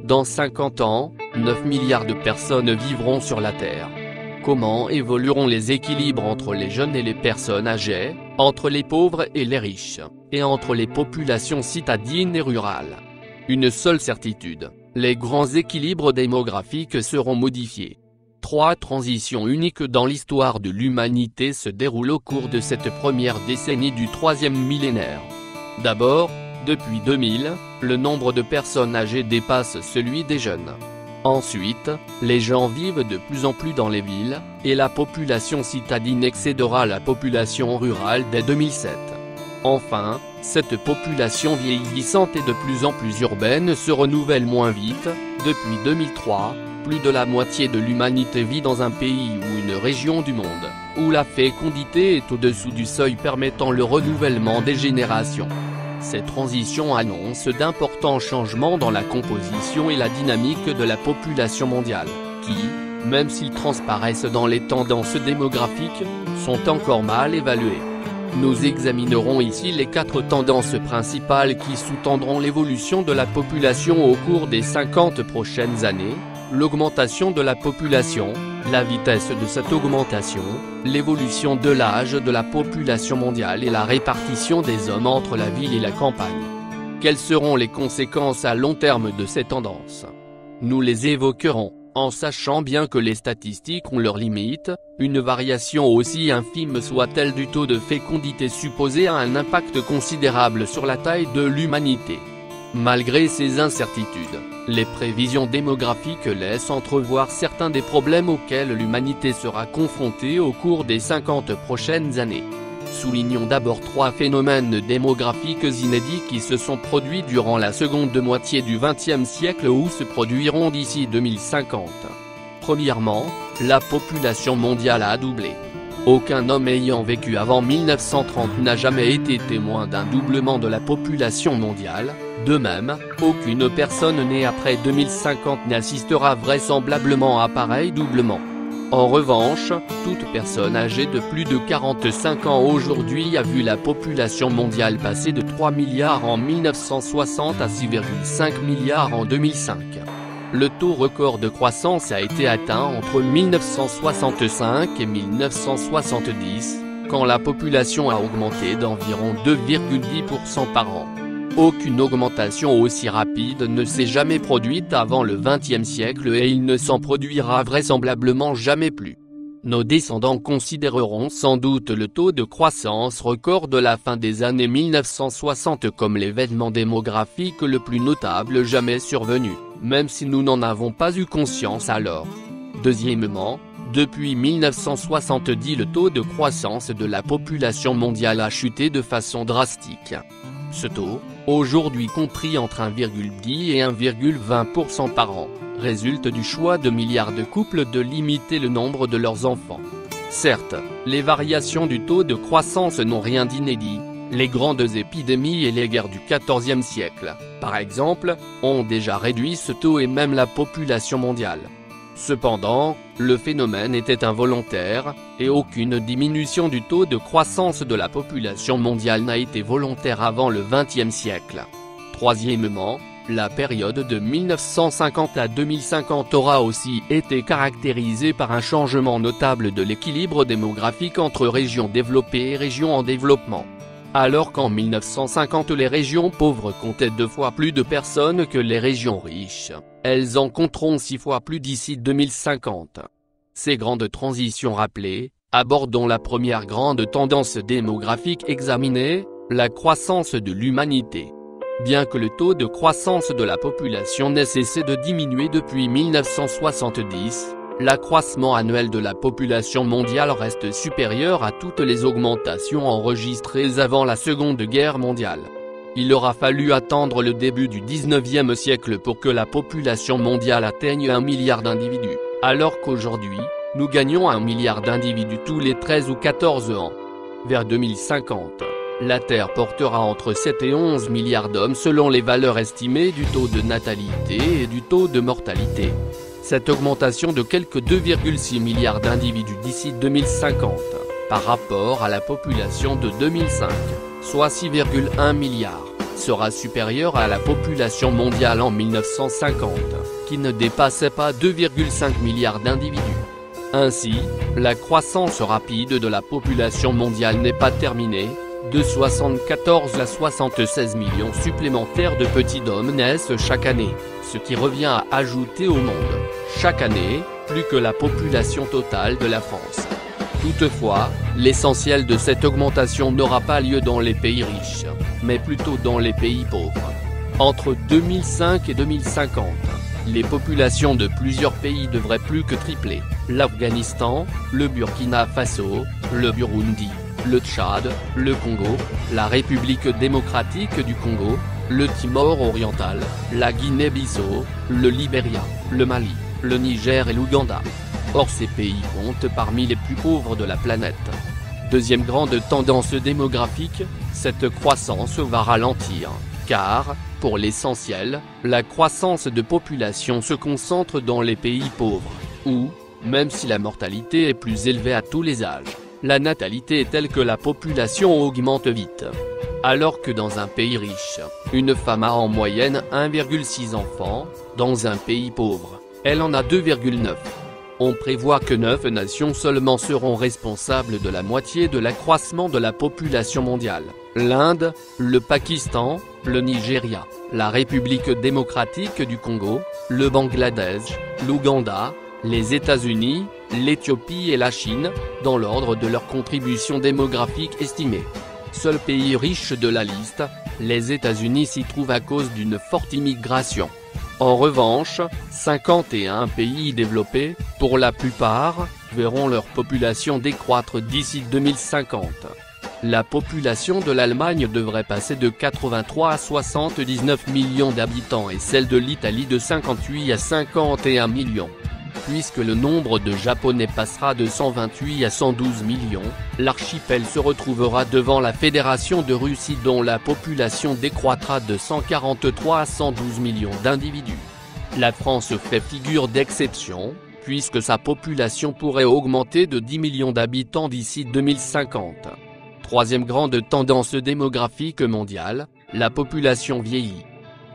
Dans 50 ans, 9 milliards de personnes vivront sur la Terre. Comment évolueront les équilibres entre les jeunes et les personnes âgées, entre les pauvres et les riches, et entre les populations citadines et rurales? Une seule certitude, les grands équilibres démographiques seront modifiés. 3 transitions uniques dans l'histoire de l'humanité se déroulent au cours de cette première décennie du 3e millénaire. D'abord, depuis 2000, le nombre de personnes âgées dépasse celui des jeunes. Ensuite, les gens vivent de plus en plus dans les villes, et la population citadine excédera la population rurale dès 2007. Enfin, cette population vieillissante et de plus en plus urbaine se renouvelle moins vite. Depuis 2003, plus de la moitié de l'humanité vit dans un pays ou une région du monde, où la fécondité est au-dessous du seuil permettant le renouvellement des générations. Ces transitions annoncent d'importants changements dans la composition et la dynamique de la population mondiale, qui, même s'ils transparaissent dans les tendances démographiques, sont encore mal évaluées. Nous examinerons ici les 4 tendances principales qui sous-tendront l'évolution de la population au cours des 50 prochaines années: l'augmentation de la population, la vitesse de cette augmentation, l'évolution de l'âge de la population mondiale et la répartition des hommes entre la ville et la campagne. Quelles seront les conséquences à long terme de ces tendances? Nous les évoquerons, en sachant bien que les statistiques ont leurs limites. Une variation aussi infime soit-elle du taux de fécondité supposé a un impact considérable sur la taille de l'humanité. Malgré ces incertitudes, les prévisions démographiques laissent entrevoir certains des problèmes auxquels l'humanité sera confrontée au cours des 50 prochaines années. Soulignons d'abord 3 phénomènes démographiques inédits qui se sont produits durant la seconde moitié du XXe siècle ou se produiront d'ici 2050. Premièrement, la population mondiale a doublé. Aucun homme ayant vécu avant 1930 n'a jamais été témoin d'un doublement de la population mondiale. De même, aucune personne née après 2050 n'assistera vraisemblablement à pareil doublement. En revanche, toute personne âgée de plus de 45 ans aujourd'hui a vu la population mondiale passer de 3 milliards en 1960 à 6,5 milliards en 2005. Le taux record de croissance a été atteint entre 1965 et 1970, quand la population a augmenté d'environ 2,10% par an. Aucune augmentation aussi rapide ne s'est jamais produite avant le XXe siècle et il ne s'en produira vraisemblablement jamais plus. Nos descendants considéreront sans doute le taux de croissance record de la fin des années 1960 comme l'événement démographique le plus notable jamais survenu, même si nous n'en avons pas eu conscience alors. Deuxièmement, depuis 1970 le taux de croissance de la population mondiale a chuté de façon drastique. Ce taux, aujourd'hui compris entre 1,10 et 1,20% par an, résulte du choix de milliards de couples de limiter le nombre de leurs enfants. Certes, les variations du taux de croissance n'ont rien d'inédit. Les grandes épidémies et les guerres du XIVe siècle, par exemple, ont déjà réduit ce taux et même la population mondiale. Cependant, le phénomène était involontaire, et aucune diminution du taux de croissance de la population mondiale n'a été volontaire avant le XXe siècle. Troisièmement, la période de 1950 à 2050 aura aussi été caractérisée par un changement notable de l'équilibre démographique entre régions développées et régions en développement. Alors qu'en 1950 les régions pauvres comptaient 2 fois plus de personnes que les régions riches, elles en compteront 6 fois plus d'ici 2050. Ces grandes transitions rappelées, abordons la première grande tendance démographique examinée, la croissance de l'humanité. Bien que le taux de croissance de la population n'ait cessé de diminuer depuis 1970, l'accroissement annuel de la population mondiale reste supérieur à toutes les augmentations enregistrées avant la Seconde Guerre mondiale. Il aura fallu attendre le début du XIXe siècle pour que la population mondiale atteigne 1 milliard d'individus, alors qu'aujourd'hui, nous gagnons 1 milliard d'individus tous les 13 ou 14 ans. Vers 2050, la Terre portera entre 7 et 11 milliards d'hommes selon les valeurs estimées du taux de natalité et du taux de mortalité. Cette augmentation de quelques 2,6 milliards d'individus d'ici 2050, par rapport à la population de 2005, soit 6,1 milliards, sera supérieure à la population mondiale en 1950, qui ne dépassait pas 2,5 milliards d'individus. Ainsi, la croissance rapide de la population mondiale n'est pas terminée. De 74 à 76 millions supplémentaires de petits hommes naissent chaque année, ce qui revient à ajouter au monde, chaque année, plus que la population totale de la France. Toutefois, l'essentiel de cette augmentation n'aura pas lieu dans les pays riches, mais plutôt dans les pays pauvres. Entre 2005 et 2050, les populations de plusieurs pays devraient plus que tripler: l'Afghanistan, le Burkina Faso, le Burundi, le Tchad, le Congo, la République démocratique du Congo, le Timor oriental, la Guinée-Bissau, le Libéria, le Mali, le Niger et l'Ouganda. Or ces pays comptent parmi les plus pauvres de la planète. Deuxième grande tendance démographique, cette croissance va ralentir, car, pour l'essentiel, la croissance de population se concentre dans les pays pauvres, où, même si la mortalité est plus élevée à tous les âges, la natalité est telle que la population augmente vite. Alors que dans un pays riche, une femme a en moyenne 1,6 enfants, dans un pays pauvre, elle en a 2,9. On prévoit que 9 nations seulement seront responsables de la moitié de l'accroissement de la population mondiale: l'Inde, le Pakistan, le Nigeria, la République démocratique du Congo, le Bangladesh, l'Ouganda, les États-Unis, l'Éthiopie et la Chine, dans l'ordre de leur contribution démographique estimée. Seul pays riche de la liste, les États-Unis s'y trouvent à cause d'une forte immigration. En revanche, 51 pays développés, pour la plupart, verront leur population décroître d'ici 2050. La population de l'Allemagne devrait passer de 83 à 79 millions d'habitants et celle de l'Italie de 58 à 51 millions. Puisque le nombre de Japonais passera de 128 à 112 millions, l'archipel se retrouvera devant la Fédération de Russie dont la population décroîtra de 143 à 112 millions d'individus. La France fait figure d'exception, puisque sa population pourrait augmenter de 10 millions d'habitants d'ici 2050. Troisième grande tendance démographique mondiale, la population vieillit.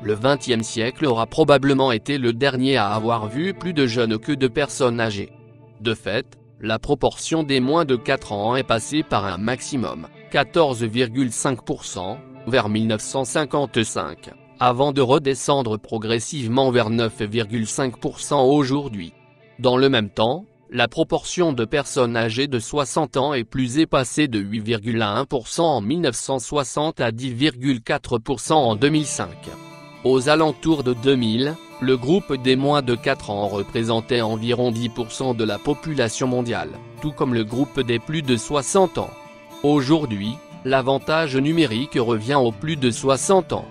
Le XXe siècle aura probablement été le dernier à avoir vu plus de jeunes que de personnes âgées. De fait, la proportion des moins de 4 ans est passée par un maximum, 14,5%, vers 1955, avant de redescendre progressivement vers 9,5% aujourd'hui. Dans le même temps, la proportion de personnes âgées de 60 ans et plus est passée de 8,1% en 1960 à 10,4% en 2005. Aux alentours de 2000, le groupe des moins de 4 ans représentait environ 10% de la population mondiale, tout comme le groupe des plus de 60 ans. Aujourd'hui, l'avantage numérique revient aux plus de 60 ans.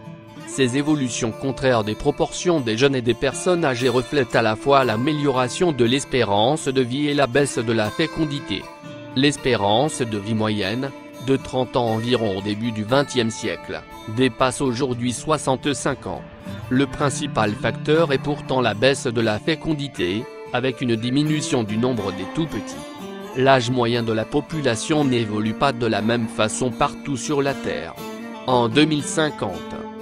Ces évolutions contraires des proportions des jeunes et des personnes âgées reflètent à la fois l'amélioration de l'espérance de vie et la baisse de la fécondité. L'espérance de vie moyenne, de 30 ans environ au début du XXe siècle, dépasse aujourd'hui 65 ans. Le principal facteur est pourtant la baisse de la fécondité, avec une diminution du nombre des tout-petits. L'âge moyen de la population n'évolue pas de la même façon partout sur la Terre. En 2050,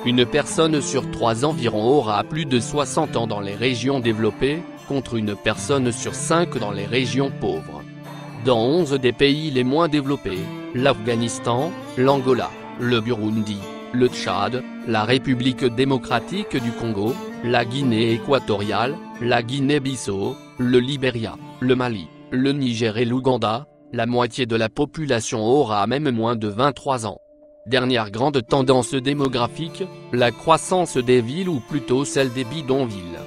une personne sur 3 environ aura plus de 60 ans dans les régions développées, contre une personne sur 5 dans les régions pauvres. Dans 11 des pays les moins développés, l'Afghanistan, l'Angola, le Burundi, le Tchad, la République démocratique du Congo, la Guinée équatoriale, la Guinée-Bissau, le Libéria, le Mali, le Niger et l'Ouganda, la moitié de la population aura même moins de 23 ans. Dernière grande tendance démographique, la croissance des villes ou plutôt celle des bidonvilles.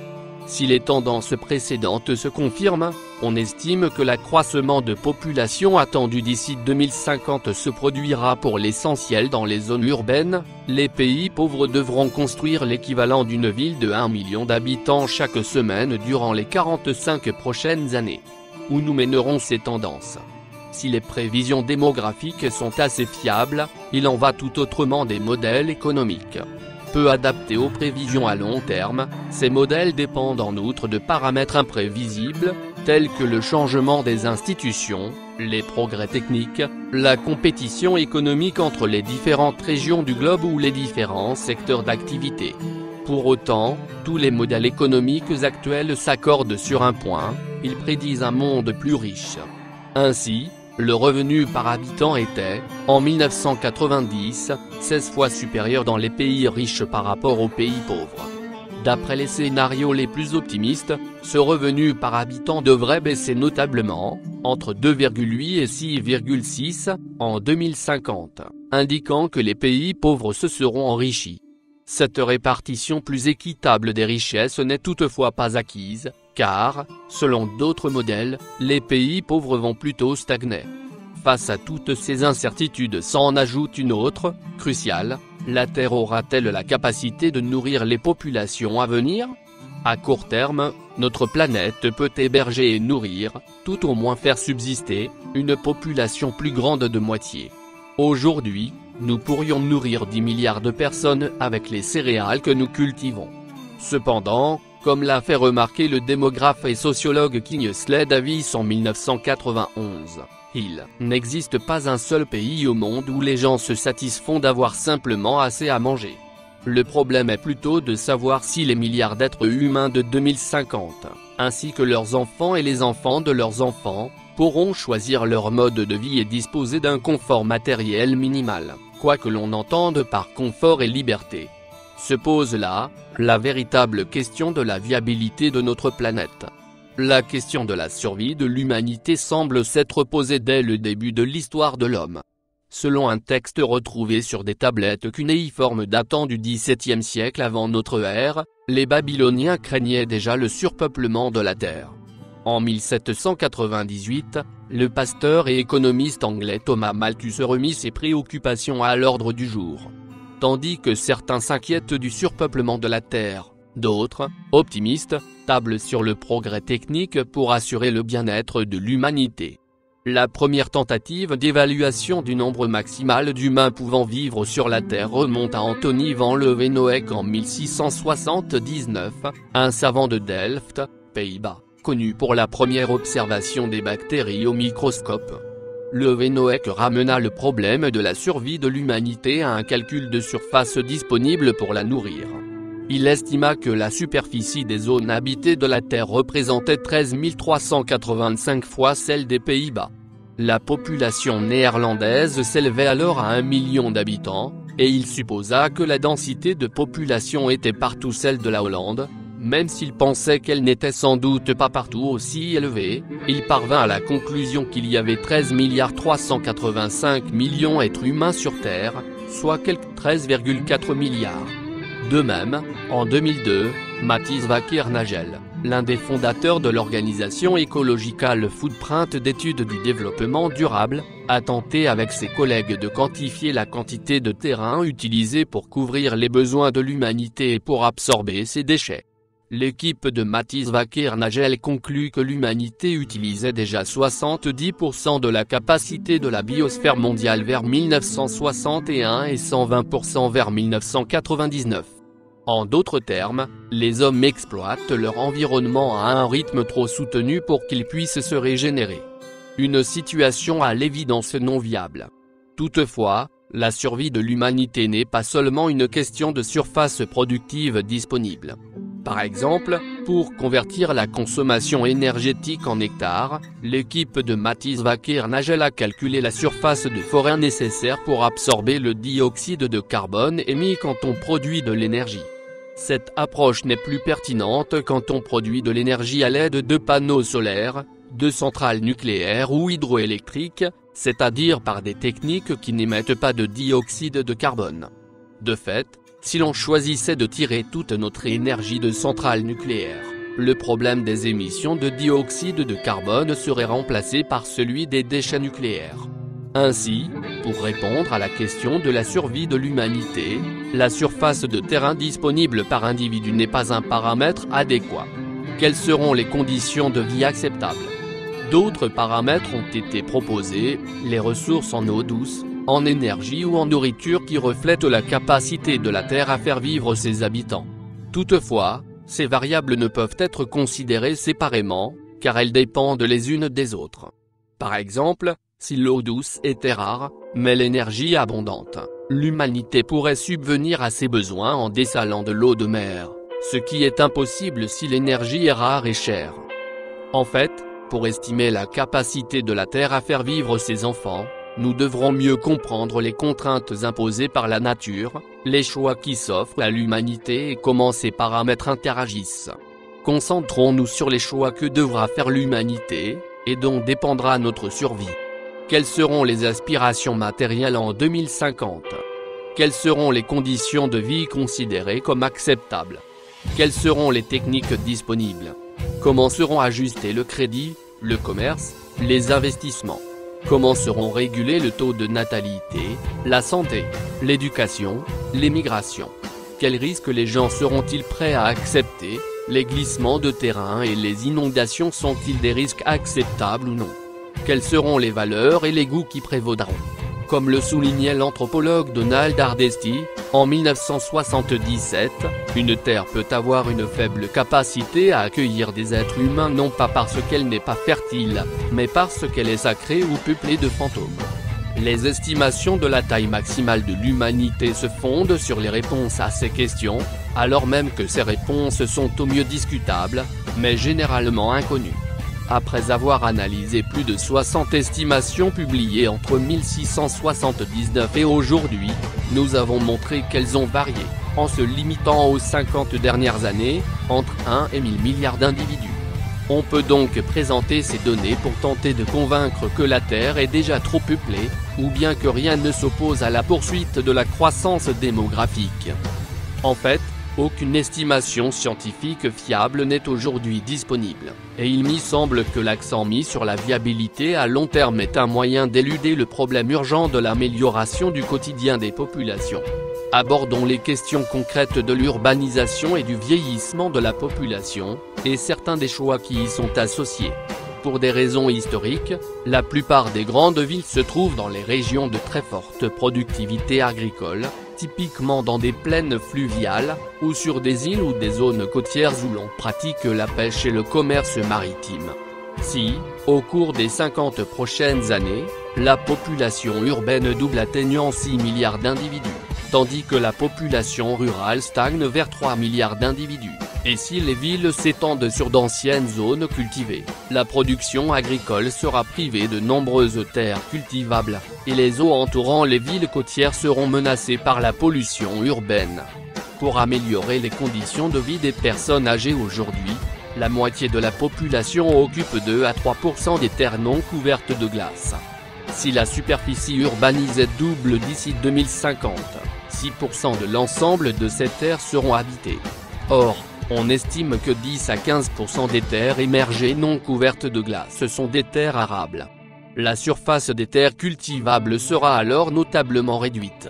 Si les tendances précédentes se confirment, on estime que l'accroissement de population attendu d'ici 2050 se produira pour l'essentiel dans les zones urbaines. Les pays pauvres devront construire l'équivalent d'une ville de 1 million d'habitants chaque semaine durant les 45 prochaines années. Où nous mèneront ces tendances? Si les prévisions démographiques sont assez fiables, il en va tout autrement des modèles économiques. Peu adaptés aux prévisions à long terme, ces modèles dépendent en outre de paramètres imprévisibles, tels que le changement des institutions, les progrès techniques, la compétition économique entre les différentes régions du globe ou les différents secteurs d'activité. Pour autant, tous les modèles économiques actuels s'accordent sur un point, ils prédisent un monde plus riche. Ainsi, le revenu par habitant était, en 1990, 16 fois supérieur dans les pays riches par rapport aux pays pauvres. D'après les scénarios les plus optimistes, ce revenu par habitant devrait baisser notablement, entre 2,8 et 6,6, en 2050, indiquant que les pays pauvres se seront enrichis. Cette répartition plus équitable des richesses n'est toutefois pas acquise, car, selon d'autres modèles, les pays pauvres vont plutôt stagner. Face à toutes ces incertitudes s'en ajoute une autre, cruciale: la Terre aura-t-elle la capacité de nourrir les populations à venir? À court terme, notre planète peut héberger et nourrir, tout au moins faire subsister, une population plus grande de moitié. Aujourd'hui, nous pourrions nourrir 10 milliards de personnes avec les céréales que nous cultivons. Cependant, comme l'a fait remarquer le démographe et sociologue Kingsley Davis en 1991, il n'existe pas un seul pays au monde où les gens se satisfont d'avoir simplement assez à manger. Le problème est plutôt de savoir si les milliards d'êtres humains de 2050, ainsi que leurs enfants et les enfants de leurs enfants, pourront choisir leur mode de vie et disposer d'un confort matériel minimal, quoi que l'on entende par confort et liberté. Se pose là, la véritable question de la viabilité de notre planète. La question de la survie de l'humanité semble s'être posée dès le début de l'histoire de l'homme. Selon un texte retrouvé sur des tablettes cunéiformes datant du XVIIe siècle avant notre ère, les Babyloniens craignaient déjà le surpeuplement de la Terre. En 1798, le pasteur et économiste anglais Thomas Malthus remit ses préoccupations à l'ordre du jour. Tandis que certains s'inquiètent du surpeuplement de la Terre, d'autres, optimistes, tablent sur le progrès technique pour assurer le bien-être de l'humanité. La première tentative d'évaluation du nombre maximal d'humains pouvant vivre sur la Terre remonte à Anthony van Leeuwenhoek en 1679, un savant de Delft, Pays-Bas, connu pour la première observation des bactéries au microscope. Leeuwenhoek ramena le problème de la survie de l'humanité à un calcul de surface disponible pour la nourrir. Il estima que la superficie des zones habitées de la Terre représentait 13 385 fois celle des Pays-Bas. La population néerlandaise s'élevait alors à 1 million d'habitants, et il supposa que la densité de population était partout celle de la Hollande. Même s'il pensait qu'elle n'était sans doute pas partout aussi élevée, il parvint à la conclusion qu'il y avait 13 385 millions d'êtres humains sur Terre, soit quelque 13,4 milliards. De même, en 2002, Matthijs Vakernagel, l'un des fondateurs de l'organisation Ecological Footprint d'études du développement durable, a tenté avec ses collègues de quantifier la quantité de terrain utilisée pour couvrir les besoins de l'humanité et pour absorber ses déchets. L'équipe de Matthijs Vakernagel conclut que l'humanité utilisait déjà 70% de la capacité de la biosphère mondiale vers 1961 et 120% vers 1999. En d'autres termes, les hommes exploitent leur environnement à un rythme trop soutenu pour qu'ils puissent se régénérer. Une situation à l'évidence non viable. Toutefois, la survie de l'humanité n'est pas seulement une question de surface productive disponible. Par exemple, pour convertir la consommation énergétique en hectares, l'équipe de Matthijs Vakernagel a calculé la surface de forêt nécessaire pour absorber le dioxyde de carbone émis quand on produit de l'énergie. Cette approche n'est plus pertinente quand on produit de l'énergie à l'aide de panneaux solaires, de centrales nucléaires ou hydroélectriques, c'est-à-dire par des techniques qui n'émettent pas de dioxyde de carbone. De fait, si l'on choisissait de tirer toute notre énergie de centrales nucléaires, le problème des émissions de dioxyde de carbone serait remplacé par celui des déchets nucléaires. Ainsi, pour répondre à la question de la survie de l'humanité, la surface de terrain disponible par individu n'est pas un paramètre adéquat. Quelles seront les conditions de vie acceptables? D'autres paramètres ont été proposés, les ressources en eau douce, en énergie ou en nourriture qui reflètent la capacité de la Terre à faire vivre ses habitants. Toutefois, ces variables ne peuvent être considérées séparément, car elles dépendent les unes des autres. Par exemple, si l'eau douce était rare, mais l'énergie abondante, l'humanité pourrait subvenir à ses besoins en dessalant de l'eau de mer, ce qui est impossible si l'énergie est rare et chère. En fait, pour estimer la capacité de la Terre à faire vivre ses enfants, nous devrons mieux comprendre les contraintes imposées par la nature, les choix qui s'offrent à l'humanité et comment ces paramètres interagissent. Concentrons-nous sur les choix que devra faire l'humanité, et dont dépendra notre survie. Quelles seront les aspirations matérielles en 2050? Quelles seront les conditions de vie considérées comme acceptables? Quelles seront les techniques disponibles? Comment seront ajustés le crédit, le commerce, les investissements? Comment seront régulés le taux de natalité, la santé, l'éducation, les migrations? Quels risques les gens seront-ils prêts à accepter? Les glissements de terrain et les inondations sont-ils des risques acceptables ou non? Quelles seront les valeurs et les goûts qui prévaudront? Comme le soulignait l'anthropologue Donald Hardesty, en 1977, une terre peut avoir une faible capacité à accueillir des êtres humains non pas parce qu'elle n'est pas fertile, mais parce qu'elle est sacrée ou peuplée de fantômes. Les estimations de la taille maximale de l'humanité se fondent sur les réponses à ces questions, alors même que ces réponses sont au mieux discutables, mais généralement inconnues. Après avoir analysé plus de 60 estimations publiées entre 1679 et aujourd'hui, nous avons montré qu'elles ont varié, en se limitant aux 50 dernières années, entre 1 et 1000 milliards d'individus. On peut donc présenter ces données pour tenter de convaincre que la Terre est déjà trop peuplée, ou bien que rien ne s'oppose à la poursuite de la croissance démographique. En fait, aucune estimation scientifique fiable n'est aujourd'hui disponible, et il m'y semble que l'accent mis sur la viabilité à long terme est un moyen d'éluder le problème urgent de l'amélioration du quotidien des populations. Abordons les questions concrètes de l'urbanisation et du vieillissement de la population, et certains des choix qui y sont associés. Pour des raisons historiques, la plupart des grandes villes se trouvent dans les régions de très forte productivité agricole, typiquement dans des plaines fluviales, ou sur des îles ou des zones côtières où l'on pratique la pêche et le commerce maritime. Si, au cours des 50 prochaines années, la population urbaine double atteignant 6 milliards d'individus, tandis que la population rurale stagne vers 3 milliards d'individus, et si les villes s'étendent sur d'anciennes zones cultivées, la production agricole sera privée de nombreuses terres cultivables, et les eaux entourant les villes côtières seront menacées par la pollution urbaine. Pour améliorer les conditions de vie des personnes âgées aujourd'hui, la moitié de la population occupe 2 à 3% des terres non couvertes de glace. Si la superficie urbanisée double d'ici 2050, 6% de l'ensemble de ces terres seront habitées. Or, on estime que 10 à 15% des terres émergées non couvertes de glace sont des terres arables. La surface des terres cultivables sera alors notablement réduite.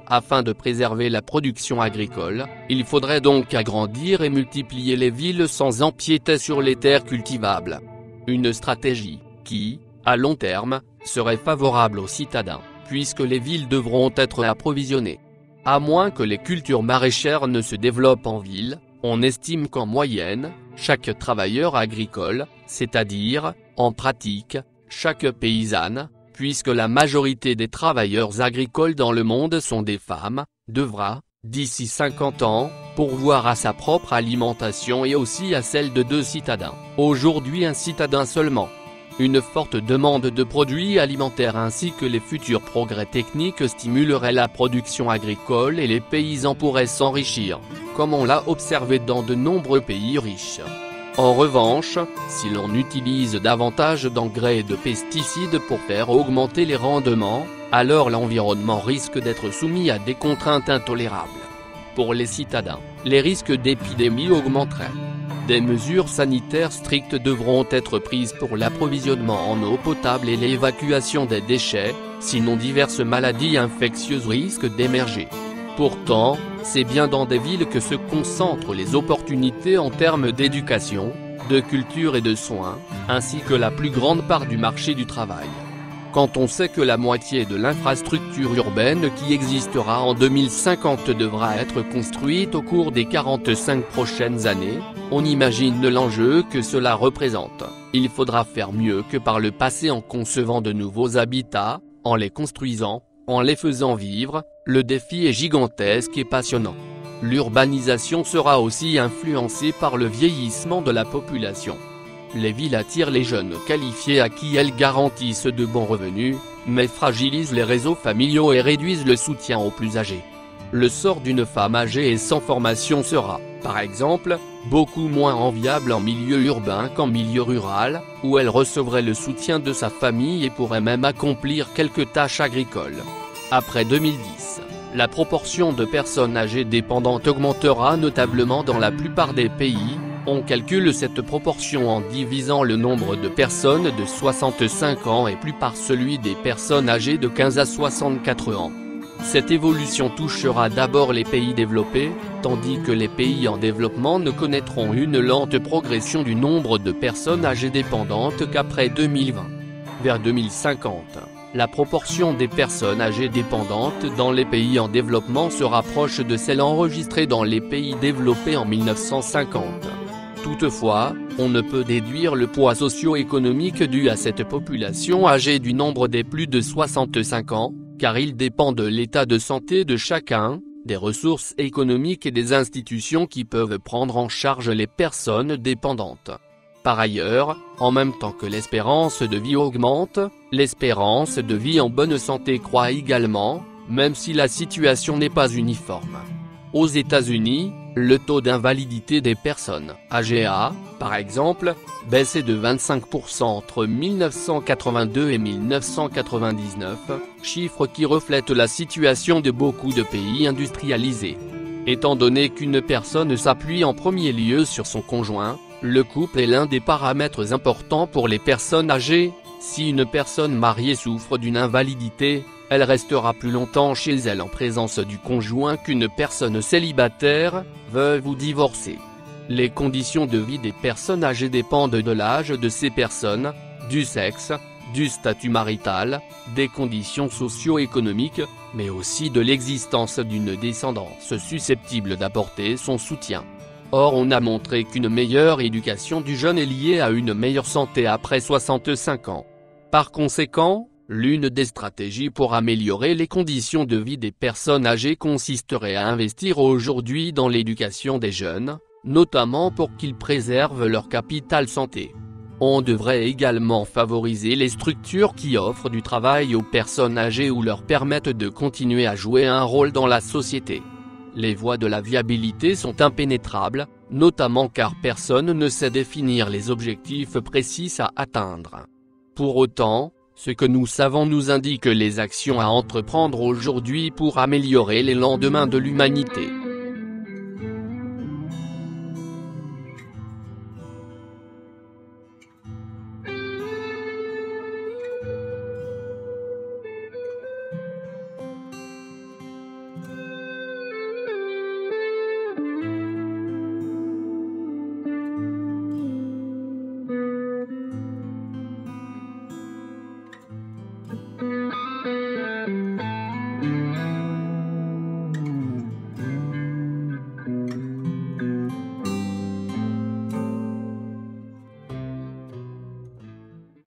Afin de préserver la production agricole, il faudrait donc agrandir et multiplier les villes sans empiéter sur les terres cultivables. Une stratégie qui, à long terme, serait favorable aux citadins, puisque les villes devront être approvisionnées. À moins que les cultures maraîchères ne se développent en ville, on estime qu'en moyenne, chaque travailleur agricole, c'est-à-dire, en pratique, chaque paysanne, puisque la majorité des travailleurs agricoles dans le monde sont des femmes, devra, d'ici 50 ans, pourvoir à sa propre alimentation et aussi à celle de 2 citadins. Aujourd'hui un citadin seulement. Une forte demande de produits alimentaires ainsi que les futurs progrès techniques stimuleraient la production agricole et les paysans pourraient s'enrichir, comme on l'a observé dans de nombreux pays riches. En revanche, si l'on utilise davantage d'engrais et de pesticides pour faire augmenter les rendements, alors l'environnement risque d'être soumis à des contraintes intolérables. Pour les citadins, les risques d'épidémie augmenteraient. Des mesures sanitaires strictes devront être prises pour l'approvisionnement en eau potable et l'évacuation des déchets, sinon diverses maladies infectieuses risquent d'émerger. Pourtant, c'est bien dans des villes que se concentrent les opportunités en termes d'éducation, de culture et de soins, ainsi que la plus grande part du marché du travail. Quand on sait que la moitié de l'infrastructure urbaine qui existera en 2050 devra être construite au cours des 45 prochaines années, on imagine l'enjeu que cela représente. Il faudra faire mieux que par le passé en concevant de nouveaux habitats, en les construisant, en les faisant vivre. Le défi est gigantesque et passionnant. L'urbanisation sera aussi influencée par le vieillissement de la population. Les villes attirent les jeunes qualifiés à qui elles garantissent de bons revenus, mais fragilisent les réseaux familiaux et réduisent le soutien aux plus âgés. Le sort d'une femme âgée et sans formation sera, par exemple, beaucoup moins enviable en milieu urbain qu'en milieu rural, où elle recevrait le soutien de sa famille et pourrait même accomplir quelques tâches agricoles. Après 2010, la proportion de personnes âgées dépendantes augmentera notablement dans la plupart des pays. On calcule cette proportion en divisant le nombre de personnes de 65 ans et plus par celui des personnes âgées de 15 à 64 ans. Cette évolution touchera d'abord les pays développés, tandis que les pays en développement ne connaîtront une lente progression du nombre de personnes âgées dépendantes qu'après 2020. Vers 2050, la proportion des personnes âgées dépendantes dans les pays en développement se rapproche de celle enregistrée dans les pays développés en 1950. Toutefois, on ne peut déduire le poids socio-économique dû à cette population âgée du nombre des plus de 65 ans, car il dépend de l'état de santé de chacun, des ressources économiques et des institutions qui peuvent prendre en charge les personnes dépendantes. Par ailleurs, en même temps que l'espérance de vie augmente, l'espérance de vie en bonne santé croît également, même si la situation n'est pas uniforme. Aux États-Unis, le taux d'invalidité des personnes âgées a, par exemple, baissé de 25% entre 1982 et 1999, chiffre qui reflète la situation de beaucoup de pays industrialisés. Étant donné qu'une personne s'appuie en premier lieu sur son conjoint, le couple est l'un des paramètres importants pour les personnes âgées. Si une personne mariée souffre d'une invalidité, elle restera plus longtemps chez elle en présence du conjoint qu'une personne célibataire, veuve ou divorcée. Les conditions de vie des personnes âgées dépendent de l'âge de ces personnes, du sexe, du statut marital, des conditions socio-économiques, mais aussi de l'existence d'une descendance susceptible d'apporter son soutien. Or on a montré qu'une meilleure éducation du jeune est liée à une meilleure santé après 65 ans. Par conséquent, l'une des stratégies pour améliorer les conditions de vie des personnes âgées consisterait à investir aujourd'hui dans l'éducation des jeunes, notamment pour qu'ils préservent leur capital santé. On devrait également favoriser les structures qui offrent du travail aux personnes âgées ou leur permettent de continuer à jouer un rôle dans la société. Les voies de la viabilité sont impénétrables, notamment car personne ne sait définir les objectifs précis à atteindre. Pour autant, ce que nous savons nous indique les actions à entreprendre aujourd'hui pour améliorer les lendemains de l'humanité.